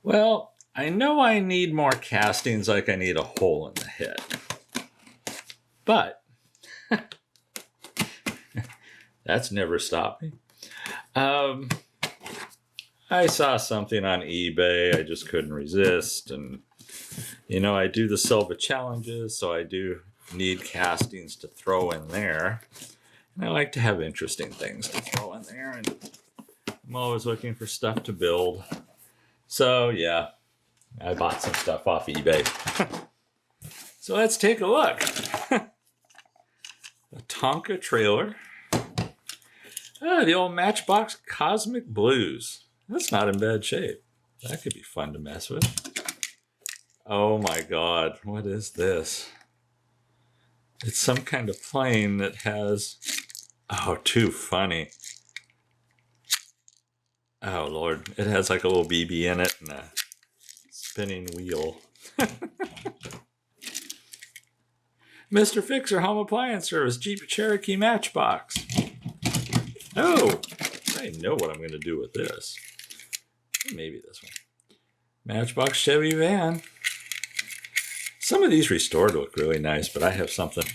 Well, I know I need more castings like I need a hole in the head. But that's never stopped me. I saw something on eBay. I just couldn't resist. And, you know, I do the Silva challenges, so I do need castings to throw in there. And I like to have interesting things to throw in there. And I'm always looking for stuff to build. So, yeah, I bought some stuff off eBay. So let's take a look. A Tonka trailer. The old Matchbox Cosmic Blues. That's not in bad shape. That could be fun to mess with. Oh my God, what is this? It's some kind of plane that has... Oh, too funny. Oh Lord, it has like a little BB in it and a spinning wheel. Mr. Fixer Home Appliance Service, Jeep Cherokee Matchbox. Oh, I know what I'm going to do with this. Maybe this one. Matchbox Chevy van. Some of these restored look really nice, but I have something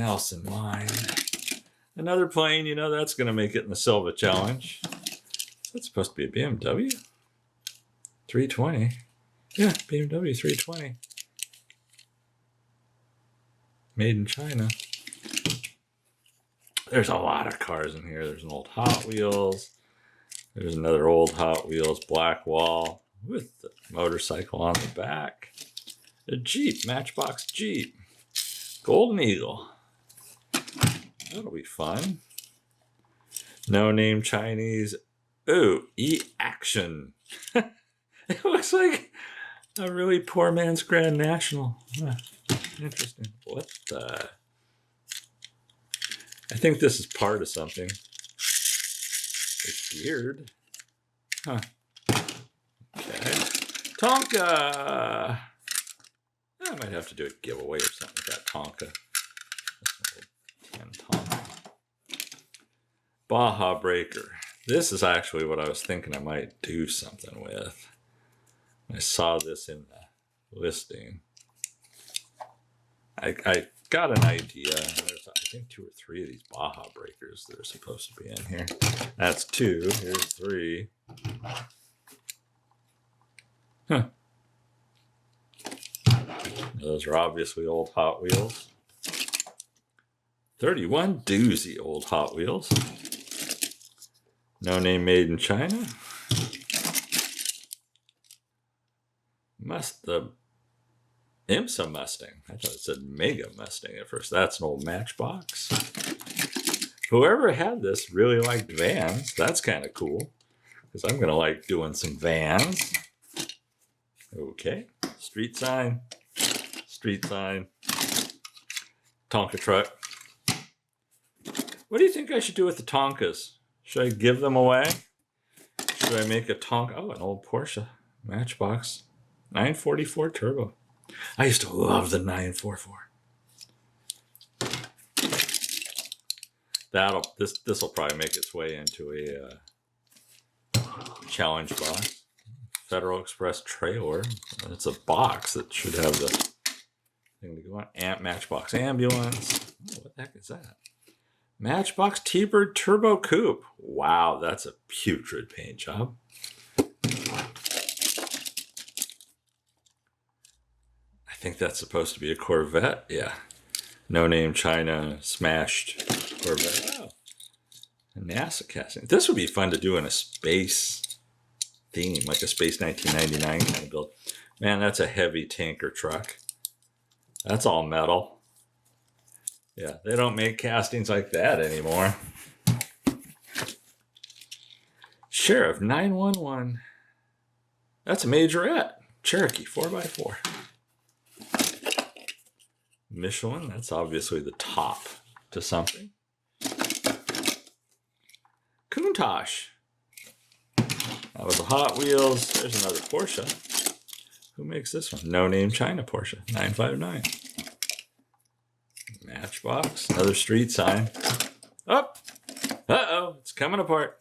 else in mind. Another plane, you know, that's going to make it in the Silva challenge. That's supposed to be a BMW 320. Yeah, BMW 320. Made in China. There's a lot of cars in here. There's an old Hot Wheels. There's another old Hot Wheels black wall with the motorcycle on the back. A Jeep, Matchbox Jeep. Golden Eagle. That'll be fun. No name Chinese. Oh, E-Action. It looks like a really poor man's Grand National. Huh. Interesting. What the... I think this is part of something. It's weird. Huh. Okay. Tonka! I might have to do a giveaway or something with that Tonka. Tonka. Baja Breaker. This is actually what I was thinking I might do something with. I saw this in the listing. I got an idea. There's, I think, 2 or 3 of these Baja Breakers that are supposed to be in here. That's 2. Here's 3. Huh. Those are obviously old Hot Wheels. 31 doozy old Hot Wheels. No name made in China. The IMSA Mustang. I thought it said Mega Mustang at first. That's an old Matchbox. Whoever had this really liked vans. That's kind of cool. Because I'm going to like doing some vans. Okay. Street sign. Street sign. Tonka truck. What do you think I should do with the Tonkas? Should I give them away? Should I make a Tonka? Oh, an old Porsche Matchbox 944 Turbo. I used to love the 944. This will probably make its way into a challenge box. Federal Express trailer. It's a box that should have the thing to go on. Matchbox ambulance. Oh, what the heck is that? Matchbox T-Bird Turbo Coupe. Wow, that's a putrid paint job. I think that's supposed to be a Corvette. Yeah. No name China smashed Corvette. Oh. A NASA casting. This would be fun to do in a space theme, like a Space 1999 kind of build. Man, that's a heavy tanker truck. That's all metal. Yeah, they don't make castings like that anymore. Sheriff 911. That's a majorette. Cherokee 4x4. Michelin, that's obviously the top to something. Countach. That was a Hot Wheels. There's another Porsche. Who makes this one? No name China Porsche 959. Matchbox. Another street sign. Oh! Uh-oh! It's coming apart.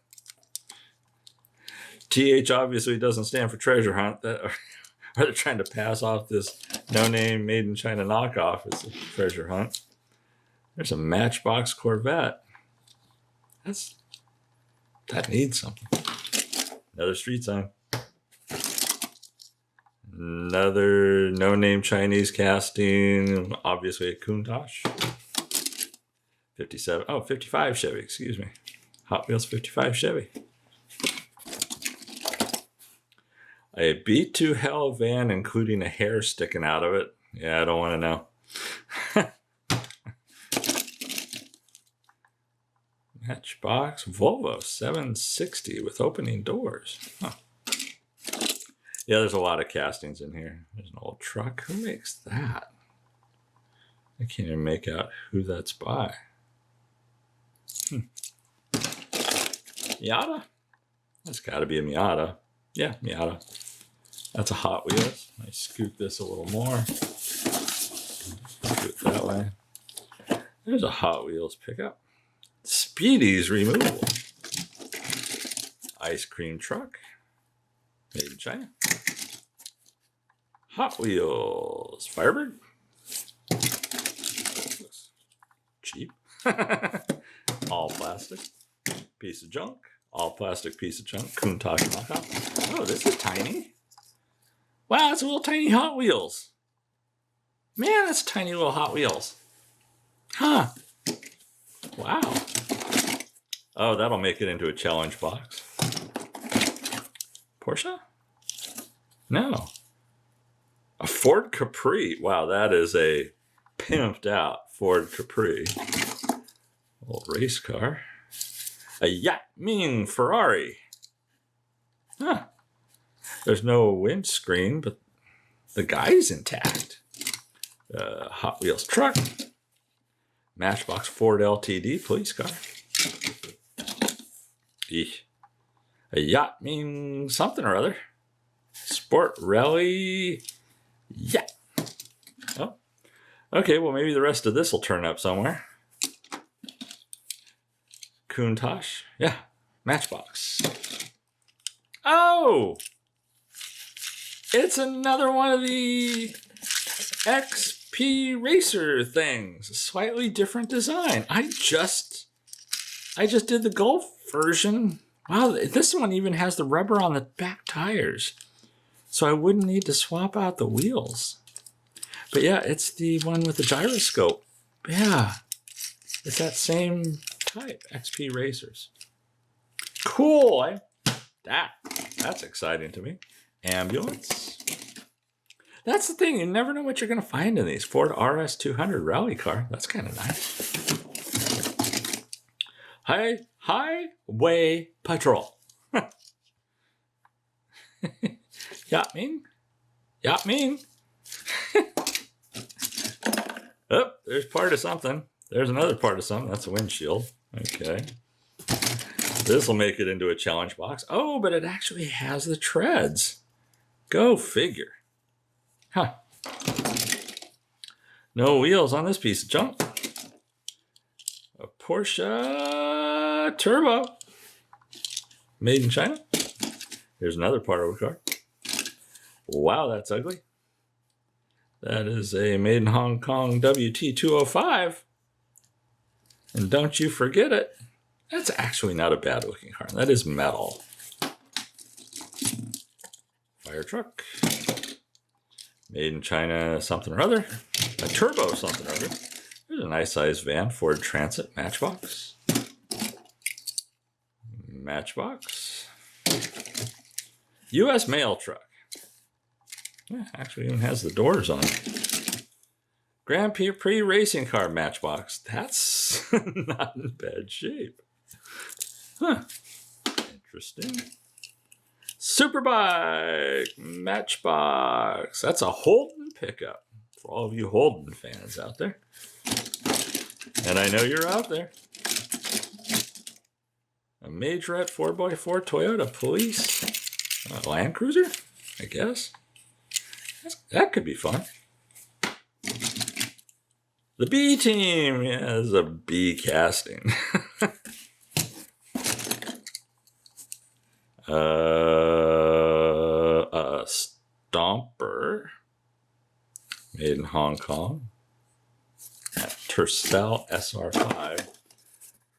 TH obviously doesn't stand for treasure hunt. Are they trying to pass off this no-name made in China knockoff as a treasure hunt? There's a Matchbox Corvette. That needs something. Another street sign. Another no-name Chinese casting. Obviously a Countach. 55 Chevy, excuse me. Hot Wheels 55 Chevy. A beat to hell van, including a hair sticking out of it. Yeah, I don't want to know. Matchbox Volvo 760 with opening doors. Huh. Yeah, there's a lot of castings in here. There's an old truck. Who makes that? I can't even make out who that's by. Miata? That's got to be a Miata. Yeah, Miata. That's a Hot Wheels. I scoot this a little more. Scoot that way. There's a Hot Wheels pickup. Speedy's removable. Ice cream truck. Made in China. Hot Wheels. Firebird. Looks cheap. All plastic. Piece of junk. All plastic piece of junk. Countach knockoff. Oh, this is tiny. Wow, it's a little tiny Hot Wheels. Man, that's tiny little Hot Wheels. Huh. Wow. Oh, that'll make it into a challenge box. Porsche? No. A Ford Capri. Wow, that is a pimped out Ford Capri. Old race car. A Yatming Ferrari. Huh. There's no windscreen, but the guy's intact. Hot Wheels truck. Matchbox Ford LTD police car. Eesh. A Yatming something or other. Sport Rally. Yeah. Oh. Okay, well, maybe the rest of this will turn up somewhere. Countach. Yeah. Matchbox. Oh! It's another one of the XP Racer things. A slightly different design. I just did the Golf version. Wow, this one even has the rubber on the back tires. So I wouldn't need to swap out the wheels. But yeah, it's the one with the gyroscope. Yeah. It's that same type, XP Racers. Cool. That's exciting to me. Ambulance. That's the thing. You never know what you're going to find in these. Ford RS200 rally car. That's kind of nice. Highway Patrol. Yatming. Oh, there's part of something. There's another part of something. That's a windshield. Okay. This will make it into a challenge box. Oh, but it actually has the treads. Go figure. Huh. No wheels on this piece of junk. A Porsche Turbo. Made in China. Here's another part of a car. Wow, that's ugly. That is a made in Hong Kong WT205. And don't you forget it. That's actually not a bad looking car. That is metal. Fire truck. Made in China something or other. A turbo something or other. There's a nice sized van. Ford Transit. Matchbox. Matchbox. U.S. mail truck. Yeah, actually even has the doors on it. Grand Prix racing car Matchbox. That's not in bad shape. Huh. Interesting. Superbike Matchbox. That's a Holden pickup for all of you Holden fans out there. And I know you're out there. A majorette 4x4 Toyota Police Land Cruiser, I guess. That could be fun. The B team is a B casting. Hong Kong at Tercel SR5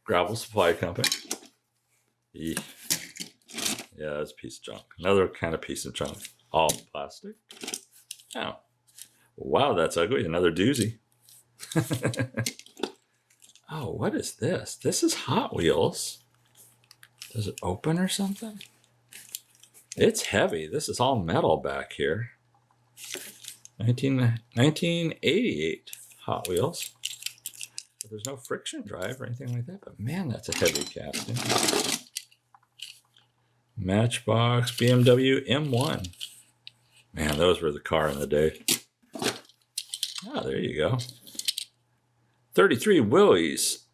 Gravel Supply Company. Eesh. Yeah, that's a piece of junk. Another kind of piece of junk. All plastic. Oh. Wow, that's ugly. Another doozy. Oh, what is this? This is Hot Wheels. Does it open or something? It's heavy. This is all metal back here. 1988 Hot Wheels. But there's no friction drive or anything like that. But man, that's a heavy casting. Matchbox BMW M1. Man, those were the car in the day. Oh, there you go. 33 Willys.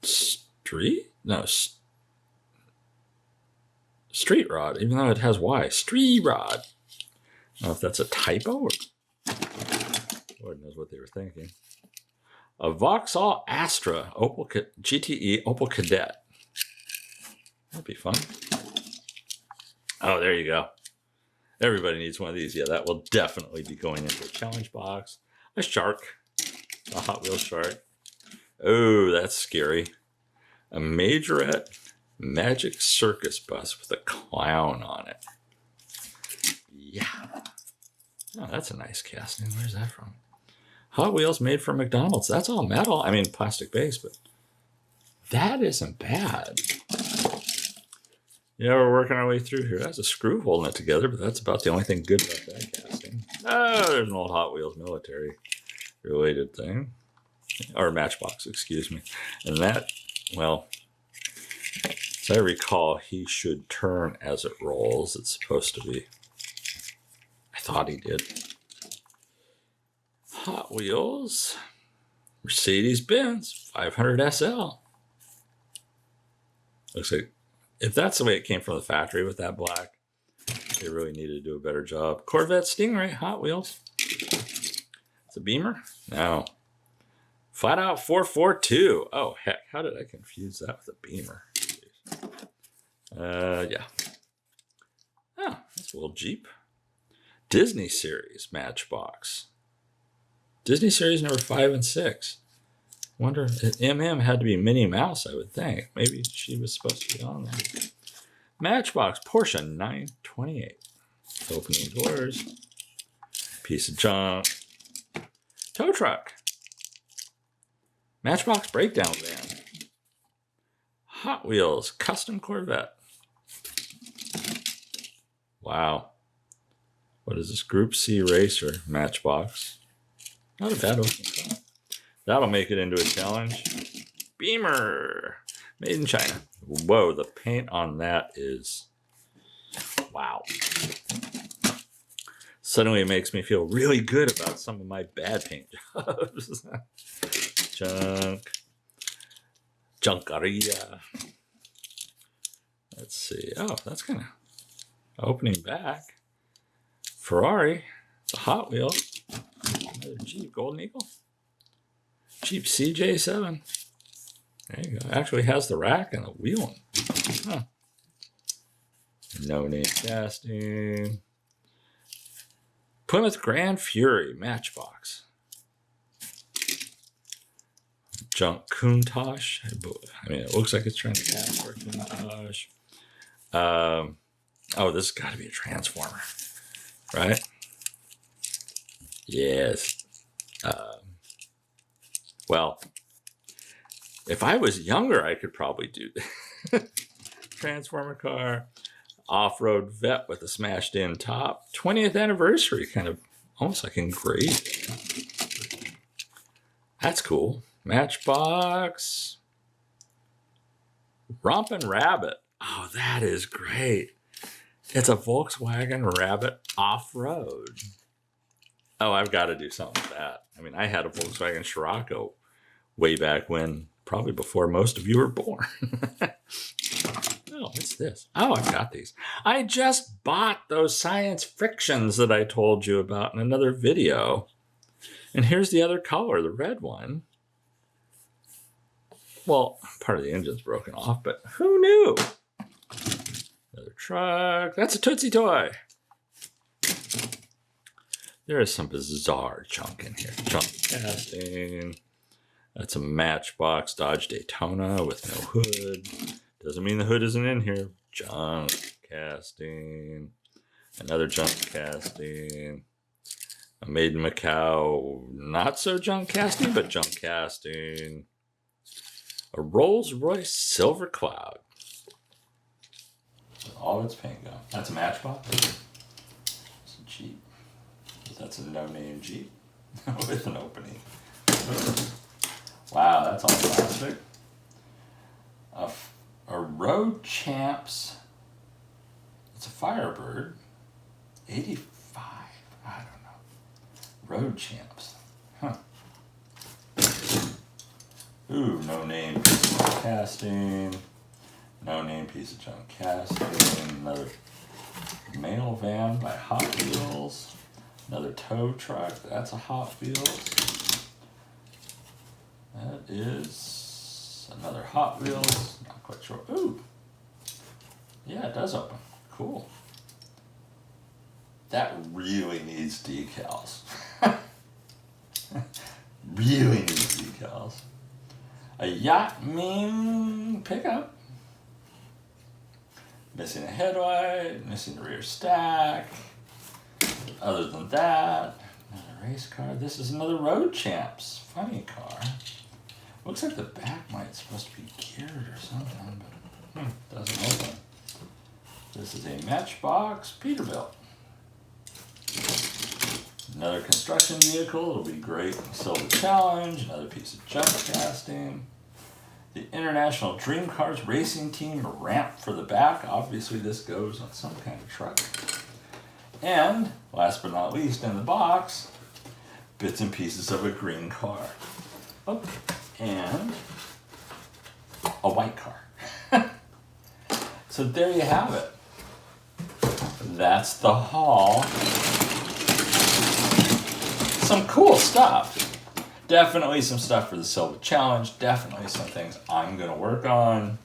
Street? No. Street rod, even though it has Y. Street rod. I don't know if that's a typo or Lord knows what they were thinking. A Vauxhall Astra Opel GTE Opel Kadett. That'd be fun. Oh, there you go. Everybody needs one of these. Yeah, that will definitely be going into a challenge box. A shark. A Hot Wheels shark. Oh, that's scary. A Majorette Magic Circus bus with a clown on it. Yeah. Oh, that's a nice casting. Where's that from? Hot Wheels made for McDonald's. That's all metal. I mean, plastic base, but that isn't bad. Yeah, we're working our way through here. That's a screw holding it together, but that's about the only thing good about that casting. Oh, there's an old Hot Wheels military related thing. Or Matchbox, excuse me. And that, well, as I recall, he should turn as it rolls. It's supposed to be. I thought he did. Hot Wheels. Mercedes-Benz 500 SL. Looks like, if that's the way it came from the factory with that black, they really needed to do a better job. Corvette Stingray, Hot Wheels. It's a Beamer? No. Flat Out 442. Oh, heck. How did I confuse that with a Beamer? Yeah. Oh, that's a little Jeep. Disney series Matchbox. Disney series number 5 and 6. Wonder if MM had to be Minnie Mouse, I would think. Maybe she was supposed to be on there. Matchbox Porsche 928. Opening doors. Piece of junk. Tow truck. Matchbox breakdown van. Hot Wheels custom Corvette. Wow. What is this? Group C Racer Matchbox. Not a bad opening car. That'll make it into a challenge. Beamer. Made in China. Whoa, the paint on that is... wow. Suddenly it makes me feel really good about some of my bad paint jobs. Junkaria. Let's see. Oh, that's kind of opening back. Ferrari. It's a Hot Wheel. Another Jeep. Golden Eagle. Jeep CJ7. There you go. Actually has the rack and the wheel. Huh. No name casting. Plymouth Grand Fury Matchbox. Junk Countach. I mean, it looks like it's trying to cast for Countach. Oh, this has got to be a Transformer, right? Yes. Well, if I was younger, I could probably do that. Transformer car. Off-road vet with a smashed-in top. 20th anniversary, kind of almost like engraved. That's cool. Matchbox. Rompin' Rabbit. Oh, that is great. It's a Volkswagen Rabbit off-road. Oh, I've got to do something with that. I mean, I had a Volkswagen Scirocco way back when, probably before most of you were born. Oh, what's this? Oh, I've got these. I just bought those science frictions that I told you about in another video. And here's the other color, the red one. Well, part of the engine's broken off, but who knew? Another truck. That's a Tootsie Toy. There is some bizarre junk in here. Junk casting. That's a Matchbox Dodge Daytona with no hood. Doesn't mean the hood isn't in here. Junk casting. Another junk casting. A Made in Macau, not so junk casting, but junk casting. A Rolls Royce Silver Cloud. All its paint gone. That's a Matchbox. It's a Jeep. That's a no-name Jeep with an opening. Wow, that's all plastic. A Road Champs. It's a Firebird. 85. I don't know. Road Champs. Huh. Ooh, no name piece of junk casting. No name piece of junk casting. Another mail van by Hot Wheels. Another tow truck. That's a Hot Wheels. That is another Hot Wheels. Not quite sure. Ooh. Yeah, it does open. Cool. That really needs decals. Really needs decals. A Yacht Ming pickup. Missing a headlight, missing the rear stack. Other than that, another race car. This is another Road Champs. Funny car. Looks like the back might's supposed to be geared or something, but doesn't open. This is a Matchbox Peterbilt. Another construction vehicle. It'll be great in the Silva Challenge. Another piece of junk casting. The International Dream Cars Racing Team ramp for the back. Obviously this goes on some kind of truck. And, last but not least, in the box, bits and pieces of a green car. Oh, and a white car. So there you have it. That's the haul. Some cool stuff. Definitely some stuff for the Silva Challenge. Definitely some things I'm going to work on.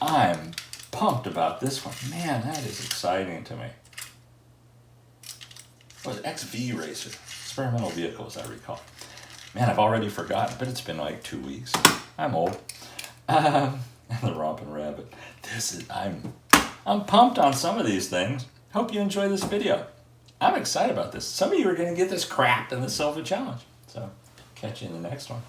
I'm pumped about this one. Man, that is exciting to me. What was it? XV Racer. Experimental vehicle, as I recall. Man, I've already forgotten, but it's been like 2 weeks. I'm old. And the Rompin' Rabbit. I'm pumped on some of these things. Hope you enjoy this video. I'm excited about this. Some of you are going to get this crap in the Silva Challenge. So, catch you in the next one.